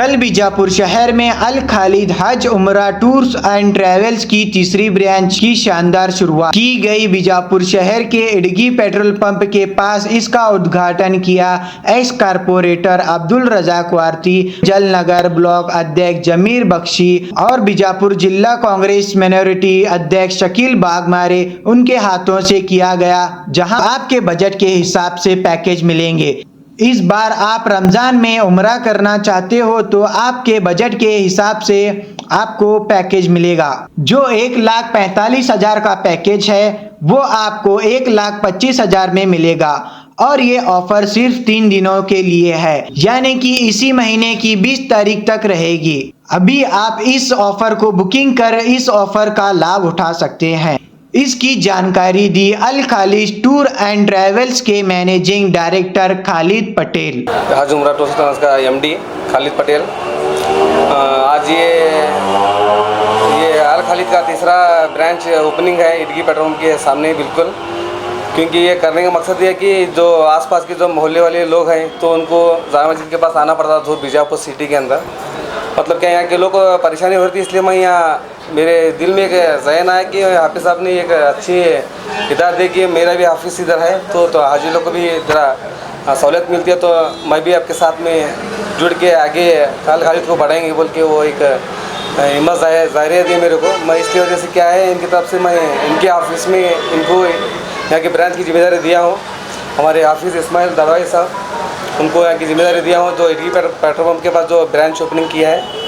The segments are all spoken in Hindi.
कल बीजापुर शहर में अल खालिद हज उमरा टूर्स एंड ट्रेवल्स की तीसरी ब्रांच की शानदार शुरुआत की गई। बीजापुर शहर के इडगी पेट्रोल पंप के पास इसका उद्घाटन किया ex corporator Abdul Razak Warti, Jalnagar block अध्यक्ष जमीर बख्शी और बीजापुर जिला कांग्रेस माइनॉरिटी अध्यक्ष शकील बागमारे उनके हाथों से किया गया, जहां आपके बजट के हिसाब से पैकेज मिलेंगे। इस बार आप रमज़ान में उम्रा करना चाहते हो तो आपके बजट के हिसाब से आपको पैकेज मिलेगा। जो 1,45,000 का पैकेज है वो आपको 1,25,000 में मिलेगा और ये ऑफर सिर्फ 3 दिनों के लिए है, यानी कि इसी महीने की 20 तारीख तक रहेगी। अभी आप इस ऑफर को बुकिंग कर इस ऑफर का लाभ उठा सकते हैं। इसकी जानकारी दी अल खालिद टूर एंड ट्रेवल्स के मैनेजिंग डायरेक्टर खालिद पटेल। हज उमरा टूर्स का एमडी खालिद पटेल। आज ये अल खालिद का तीसरा ब्रांच ओपनिंग है इडगी पेट्रोल पंप के सामने बिल्कुल, क्योंकि ये करने का मकसद ये है कि जो आसपास के जो मोहल्ले वाले लोग हैं तो उनको जामा मस्जिद के पास आना पड़ता था बीजापुर सिटी के अंदर। मतलब क्या यहाँ के लोग को परेशानी हो रही थी, इसलिए मैं यहाँ मेरे दिल में एक ज़हन आया कि हाफिज़ साहब ने एक अच्छी हिदायत दी कि मेरा भी हाफिज़ इधर है तो हाजी लोग को भी ज़रा सहूलियत मिलती है, तो मैं भी आपके साथ में जुड़ के आगे अल खालिद को बढ़ाएंगे बोल के वो एक हिम्मत ज़ाहिर दी मेरे को। मैं इसकी वजह से क्या है इनकी तरफ से मैं इनके ऑफिस में इनको यहाँ की ब्रांच की जिम्मेदारी दिया हूँ। हमारे हाफिज़ इस्माइल दरवाई साहब उनको यहाँ की जिम्मेदारी दिया हूँ जो इडगी पेट्रोल पंप के पास जो ब्रांच ओपनिंग किया है।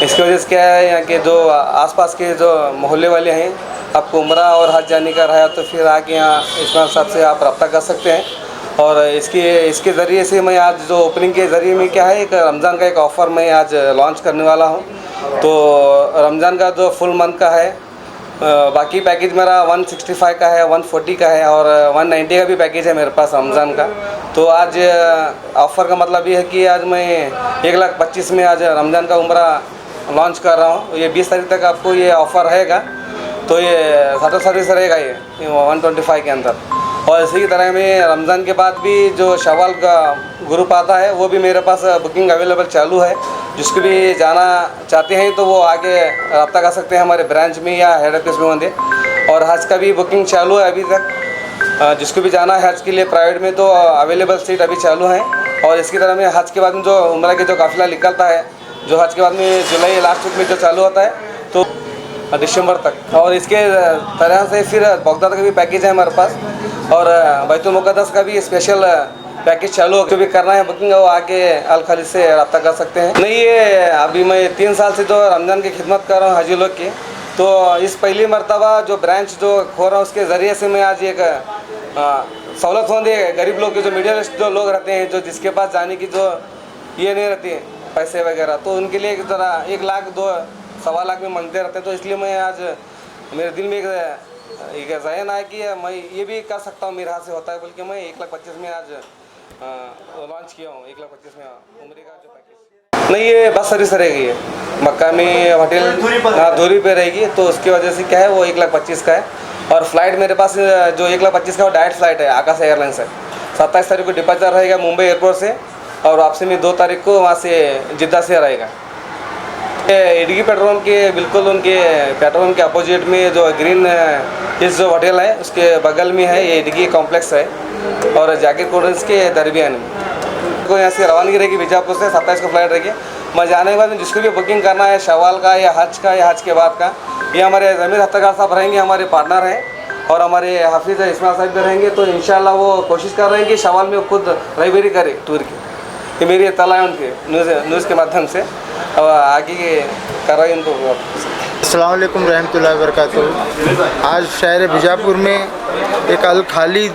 इसकी वजह से क्या है यहाँ के जो आसपास के जो मोहल्ले वाले हैं, आपको उम्रा और हज जाने का रहा तो फिर आके यहाँ इस्माइल साहब से आप रब्ता कर सकते हैं। और इसके ज़रिए से मैं आज जो ओपनिंग के ज़रिए में क्या है एक रमज़ान का एक ऑफ़र मैं आज लॉन्च करने वाला हूँ। तो रमज़ान का जो फुल मंथ का है, बाकी पैकेज मेरा 165 का है, 140 का है और 190 का भी पैकेज है मेरे पास रमज़ान का। तो आज ऑफ़र का मतलब ये है कि आज मैं 1,25,000 में आज रमज़ान का उम्रा लॉन्च कर रहा हूँ। ये 20 तारीख तक आपको ये ऑफ़र रहेगा, तो ये शटल सर्विस रहेगा ये 125 के अंदर। और इसी तरह में रमज़ान के बाद भी जो शवाल का ग्रुप आता है वो भी मेरे पास बुकिंग अवेलेबल चालू है। जिसको भी जाना चाहते हैं तो वो आगे रब्ता कर सकते हैं हमारे ब्रांच में या हेड ऑफिस में होंगे। और हज का भी बुकिंग चालू है अभी तक। जिसको भी जाना है हज के लिए प्राइवेट में तो अवेलेबल सीट अभी चालू हैं। और इसकी तरह में हज के बाद में जो उम्रा के जो काफ़िला निकलता है, जो हज के बाद में जुलाई लास्ट वीक में जो चालू होता है तो दिसंबर तक। और इसके तरह से फिर बगदाद का भी पैकेज है हमारे पास और बैतुल मुक़द्दस का भी स्पेशल पैकेज चालू हो। जो भी करना है बुकिंग वो आके अल खालिद से रब्ता कर सकते हैं। नहीं, ये अभी मैं 3 साल से जो रमज़ान की खिदमत कर रहा हूँ हाजी लोग की, तो इस पहली मरतबा जो ब्रांच जो खोल रहा हूँ उसके ज़रिए से मैं आज एक सहूलत होंगे गरीब लोग के जो मिडिल जो लोग रहते हैं, जो जिसके पास जाने की जो ये नहीं रहती है पैसे वगैरह, तो उनके लिए एक ज़रा 1 लाख 2-1.25 लाख में मांगते रहते हैं। तो इसलिए मैं आज मेरे दिल में एक ज़हन आया कि मैं ये भी कर सकता हूँ, मेरे हाथ से होता है, बल्कि मैं 1,25,000 में आज लॉन्च किया हूँ। 1,25,000 में उम्रे का जो पैकेज नहीं, ये बस सर्विस रहेगी, ये मक्का में होटल दूरी पे रहेगी, तो उसकी वजह से क्या है वो 1,25,000 का है। और फ्लाइट मेरे पास जो 1,25,000 का वो डायरेक्ट फ्लाइट है आकाश एयरलाइंस है। 27 तारीख को डिपार्चर रहेगा मुंबई एयरपोर्ट से और वापसी में 2 तारीख को वहाँ से जिद्दा से रहेगा। इडगी पेट्रोल पंप के बिल्कुल उनके पेट्रोल पंप के अपोजिट में जो ग्रीन हिल्स जो होटल है उसके बगल में है ये इडगी कॉम्प्लेक्स है और जाकिर कोल्ड्रिंक्स के दरमियान में। को यहाँ से रवानगी रहेगी बीजापुर से 27 को फ्लाइट रहेगी। मैं जाने के बाद जिसको भी बुकिंग करना है शवाल का या हज के बाद का, ये हमारे ज़मीर हफ्ताकार साहब रहेंगे, हमारे पार्टनर हैं और हमारे हाफिज़ इस्माइल साहब भी रहेंगे। तो इंशाल्लाह वो कोशिश कर रहे हैं कि शवाल में खुद रहिबरी करे टूर की। ये मेरी इत्तला है उनके न्यूज़ के माध्यम से और आगे कर रहे हैं उनको। अस्सलाम वालेकुम रहमतुल्लाहि व बरकातुहू। आज शहर बीजापुर में एक अल खालिद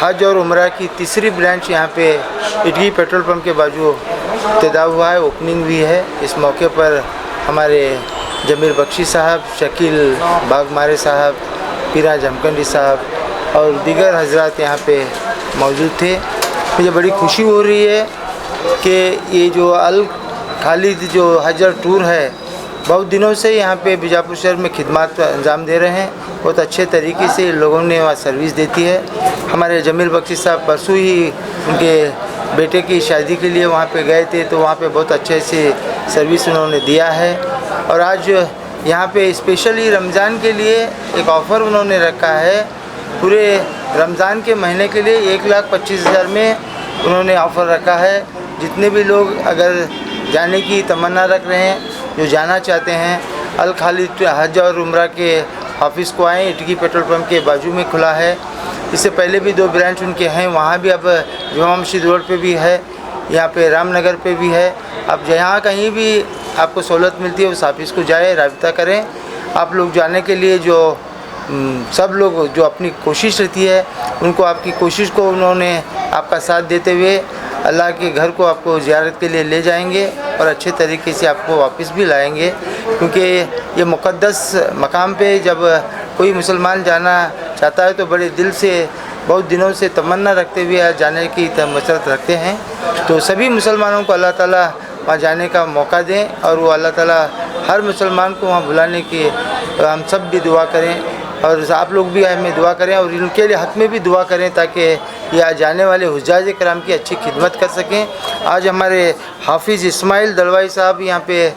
हज और उम्रा की तीसरी ब्रांच यहाँ पे इडगी पेट्रोल पंप के बाजू इब्तिदा हुआ है, ओपनिंग भी है। इस मौके पर हमारे जमीर बख्शी साहब, शकील बागमारे साहब, पीरा जमकंडी साहब और दीगर हजरात यहाँ पे मौजूद थे। मुझे बड़ी खुशी हो रही है कि ये जो अल खालिद जो हज और टूर है बहुत दिनों से यहाँ पे बीजापुर शहर में खिदमत अंजाम दे रहे हैं। बहुत अच्छे तरीके से लोगों ने वहाँ सर्विस देती है। हमारे जमील बख्शी साहब परसों ही उनके बेटे की शादी के लिए वहाँ पे गए थे, तो वहाँ पे बहुत अच्छे से सर्विस उन्होंने दिया है। और आज यहाँ पे स्पेशली रमज़ान के लिए एक ऑफ़र उन्होंने रखा है। पूरे रमज़ान के महीने के लिए 1,25,000 में उन्होंने ऑफ़र रखा है। जितने भी लोग अगर जाने की तमन्ना रख रहे हैं, जो जाना चाहते हैं, अल खालिद हज और उम्रा के ऑफिस को आएँ। इटकी पेट्रोल पंप के बाजू में खुला है। इससे पहले भी 2 ब्रांच उनके हैं, वहाँ भी अब जुमा मस्जिद रोड पे भी है, यहाँ पे रामनगर पे भी है। अब जहाँ कहीं भी आपको सहूलत मिलती है उस ऑफिस को जाए, राब्ता करें। आप लोग जाने के लिए जो सब लोग जो अपनी कोशिश रहती है, उनको आपकी कोशिश को उन्होंने आपका साथ देते हुए अल्लाह के घर को आपको ज़ियारत के लिए ले जाएंगे और अच्छे तरीके से आपको वापस भी लाएंगे। क्योंकि ये मुक़द्दस मकाम पे जब कोई मुसलमान जाना चाहता है तो बड़े दिल से, बहुत दिनों से तमन्ना रखते हुए जाने की मसरत रखते हैं। तो सभी मुसलमानों को अल्लाह ताला वहाँ जाने का मौका दें और वो अल्लाह ताला हर मुसलमान को वहाँ बुलाने की हम सब भी दुआ करें और आप लोग भी हमें दुआ करें और इनके लिए हक में भी दुआ करें ताकि ये जाने वाले हुज्जाज कराम की अच्छी खिदमत कर सकें। आज हमारे हाफिज़ इस्माइल दलवाई साहब यहाँ पे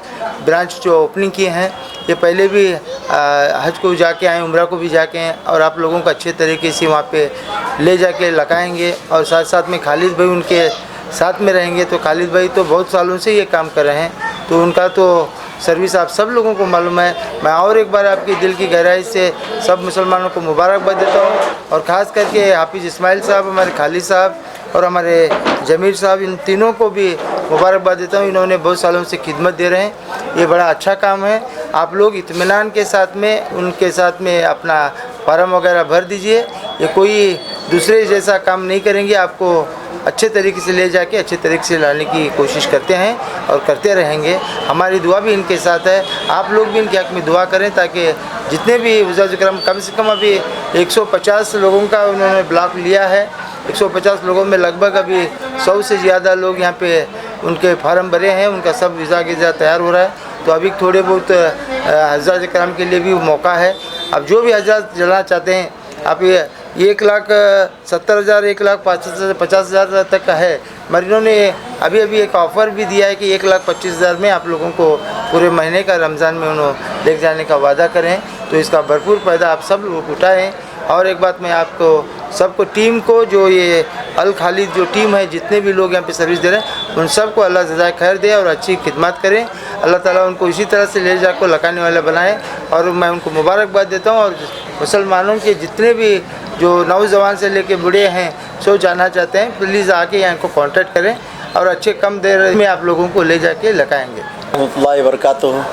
ब्रांच जो ओपनिंग किए हैं, ये पहले भी हज को जाके आए, उम्रा को भी जाके आए और आप लोगों को अच्छे तरीके से वहाँ पे ले जाके लगाएंगे। और साथ साथ में खालिद भाई उनके साथ में रहेंगे। तो खालिद भाई तो बहुत सालों से ये काम कर रहे हैं, तो उनका तो सर्विस आप सब लोगों को मालूम है। मैं और एक बार आपकी दिल की गहराई से सब मुसलमानों को मुबारकबाद देता हूँ और ख़ास करके हाफिज़ इस्माइल साहब, हमारे खालिद साहब और हमारे जमीर साहब, इन तीनों को भी मुबारकबाद देता हूँ। इन्होंने बहुत सालों से खिदमत दे रहे हैं, ये बड़ा अच्छा काम है। आप लोग इत्मीनान के साथ में उनके साथ में अपना फार्म वगैरह भर दीजिए। ये कोई दूसरे जैसा काम नहीं करेंगे, आपको अच्छे तरीके से ले जाके अच्छे तरीके से लाने की कोशिश करते हैं और करते रहेंगे। हमारी दुआ भी इनके साथ है। आप लोग भी इनके हक़ में दुआ करें ताकि जितने भी हुज्जाज करम, कम से कम अभी 150 लोगों का उन्होंने ब्लॉक लिया है। 150 लोगों में लगभग अभी 100 से ज़्यादा लोग यहाँ पे उनके फार्म भरे हैं, उनका सब वीज़ा तैयार हो रहा है। तो अभी थोड़े बहुत हुज्जाज करम के लिए भी मौका है। अब जो भी हजरत जाना चाहते हैं, आप ये 1,70,000 1,50,000 तक का है। मगर इन्होंने अभी एक ऑफ़र भी दिया है कि 1,25,000 में आप लोगों को पूरे महीने का रमज़ान में उन्होंने ले जाने का वादा करें। तो इसका भरपूर फ़ायदा आप सब लोग उठाएँ। और एक बात मैं आपको सबको, टीम को, जो ये अल खालिद जो टीम है, जितने भी लोग यहाँ पे सर्विस दे रहे हैं, उन सबको अल्लाह जज़ाए खैर दे और अच्छी खिदमत करें। अल्लाह ताला उनको इसी तरह से ले जाकर लगाने वाला बनाए और मैं उनको मुबारकबाद देता हूँ। और मुसलमानों के जितने भी जो नौजवान से लेके बूढ़े हैं, सो जाना चाहते हैं, प्लीज़ आके यहाँ को कांटेक्ट करें और अच्छे कम देर में आप लोगों को ले जाके लगाएंगे। रहमतुल्लाहि व बरकातुहू।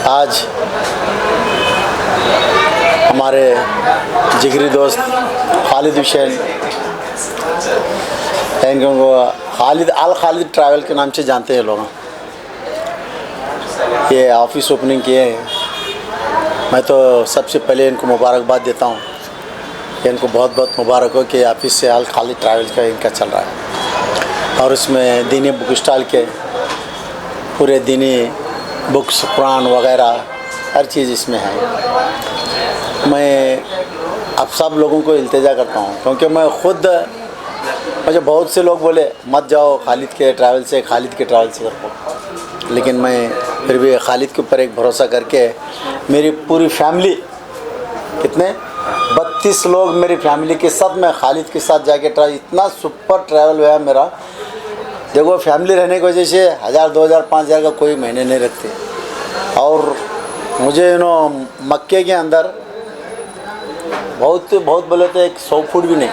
आज हमारे जिगरी दोस्त खालिद हुसैन, खालिद अल खालिद ट्रैवल के नाम से जानते हैं लोग, ये ऑफिस ओपनिंग किए हैं। मैं तो सबसे पहले इनको मुबारकबाद देता हूँ। इनको बहुत बहुत मुबारक हो कि ऑफिस से अल खालिद ट्रैवल का इनका चल रहा है और उसमें दीनी बुक स्टॉल के पूरे दीनी बुक्स, कुरान वगैरह हर चीज़ इसमें है। मैं अब सब लोगों को इल्तिजा करता हूँ क्योंकि मैं ख़ुद, मुझे बहुत से लोग बोले मत जाओ खालिद के ट्रैवल से करो, लेकिन मैं फिर भी खालिद के ऊपर एक भरोसा करके मेरी पूरी फैमिली, कितने 32 लोग मेरी फैमिली के साथ मैं खालिद के साथ जाके ट्रैवल, इतना सुपर ट्रैवल हुआ मेरा। देखो फैमिली रहने की वजह से 1000, 2000, 5000 का कोई महीने नहीं रखते। और मुझे मक्के के अंदर बहुत बोले तो 100 फुट भी नहीं,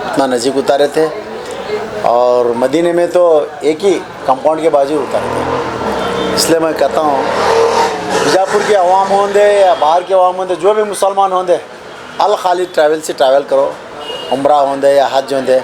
इतना नज़दीक उतारे थे। और मदीने में तो एक ही कंपाउंड के बाजू उतारे थे। इसलिए मैं कहता हूँ बीजापुर के अवाम होंदे या बाहर के अवाम होंदे, जो भी मुसलमान होंदे, अल खालिद ट्रैवल से ट्रैवल करो, उम्रा होंदे या हज होंदे।